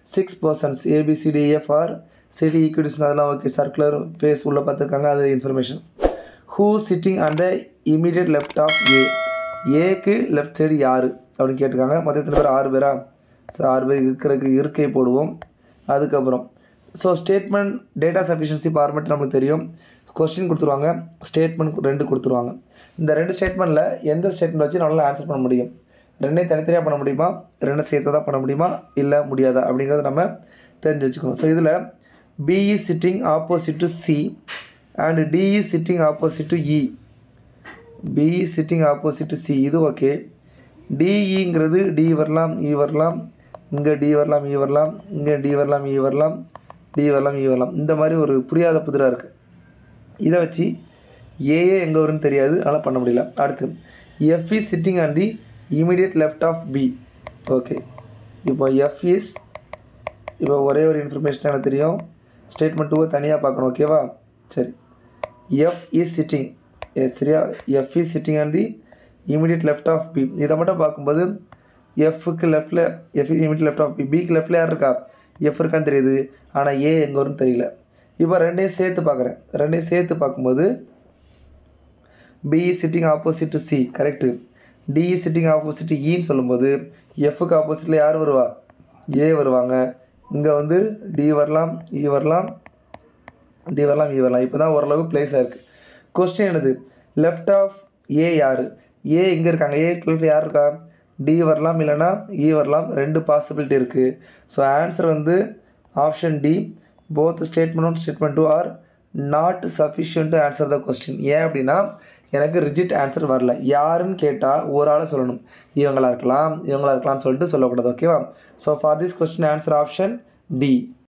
6 persons ABCDEF are city equities அதெல்லாம் okay circular face உள்ளே பார்த்துருக்காங்க அது information. Who sitting on the immediate left of ஏக்கு left side யார் அப்படின்னு கேட்டிருக்காங்க. மொத்தம் எத்தனை பேர் 6 பேரா? ஸோ 6 பேர் இருக்கிறதுக்கு இருக்கை போடுவோம். அதுக்கப்புறம் so statement data sufficiency format நமக்கு தெரியும். கொஸ்டின் கொடுத்துருவாங்க, ஸ்டேட்மெண்ட் 2 கொடுத்துருவாங்க. இந்த 2 ஸ்டேட்மெண்ட்டில் எந்த ஸ்டேட்மெண்ட் வச்சு நம்மளால் ஆன்சர் பண்ண முடியும்? 2 தனித்தனியாக பண்ண முடியுமா, 2 சேர்த்து தான் பண்ண முடியுமா, இல்லை முடியாதா அப்படிங்கிறத நம்ம தெரிஞ்சு வச்சுக்கணும். ஸோ இதில் B is sitting opposite to C and D is sitting opposite to E. B is sitting opposite to C இது ஓகே. DEங்கிறது D வரலாம், E வரலாம், இங்கே D வரலாம், E வரலாம், இங்கே D வரலாம், E வரலாம், D வரலாம், E வரலாம். இந்த மாதிரி ஒரு புரியாத புதிராக இருக்குது. இதை வச்சு ஏஏ எங்கே வரும்னு தெரியாது, அதனால் பண்ண முடியல. அடுத்து F is sitting on the immediate left of B. Okay, இப்போ F is இப்போ ஒரே ஒரு இன்ஃபர்மேஷன் எனக்கு தெரியும், ஸ்டேட்மெண்ட் 2 தனியாக பார்க்கணும். ஓகேவா? சரி, எஃப் இஸ் சிட்டிங் சரியா, F is sitting on the immediate left of B. இதை மட்டும் பார்க்கும்போது எஃப்க்கு லெஃப்ட்டில் F immediate left of B, பிக்கு லெஃப்ட்டில் யார் இருக்கா, எஃப் இருக்கான்னு தெரியுது, ஆனால் ஏ எங்கே வரும்னு தெரியல. இப்போ ரெண்டையும் சேர்த்து பார்க்குறேன். ரெண்டையும் சேர்த்து பார்க்கும்போது B is sitting opposite to C correct, D is sitting opposite to ஈன்னு சொல்லும்போது எஃப்க்கு ஆப்போசிட்டில் யார் வருவா, ஏ வருவாங்க. இங்கே வந்து டி வரலாம், இ வரலாம், டி வரலாம், இ வரலாம். இப்போ தான் ஓரளவு பிளேஸாக இருக்குது. கொஸ்டின் என்னது, லெஃப்ட் ஆஃப் ஏ யார், ஏ இங்கே இருக்காங்க, ஏ லெஃப்ட் யார் இருக்கா, டி வரலாம் இல்லைனா இ வரலாம், 2 பாசிபிலிட்டி இருக்குது. ஸோ ஆன்சர் வந்து option D. Both statement 1 statement 2 are not sufficient to answer the question. ஏன் அப்படின்னா எனக்கு ரிஜிட் ஆன்சர் வரல. யாருன்னு கேட்டால் ஒரு ஆளை சொல்லணும், இவங்களா இருக்கலாம்னு சொல்லிட்டு சொல்லக்கூடாது. ஓகேவா? So for this question answer option D.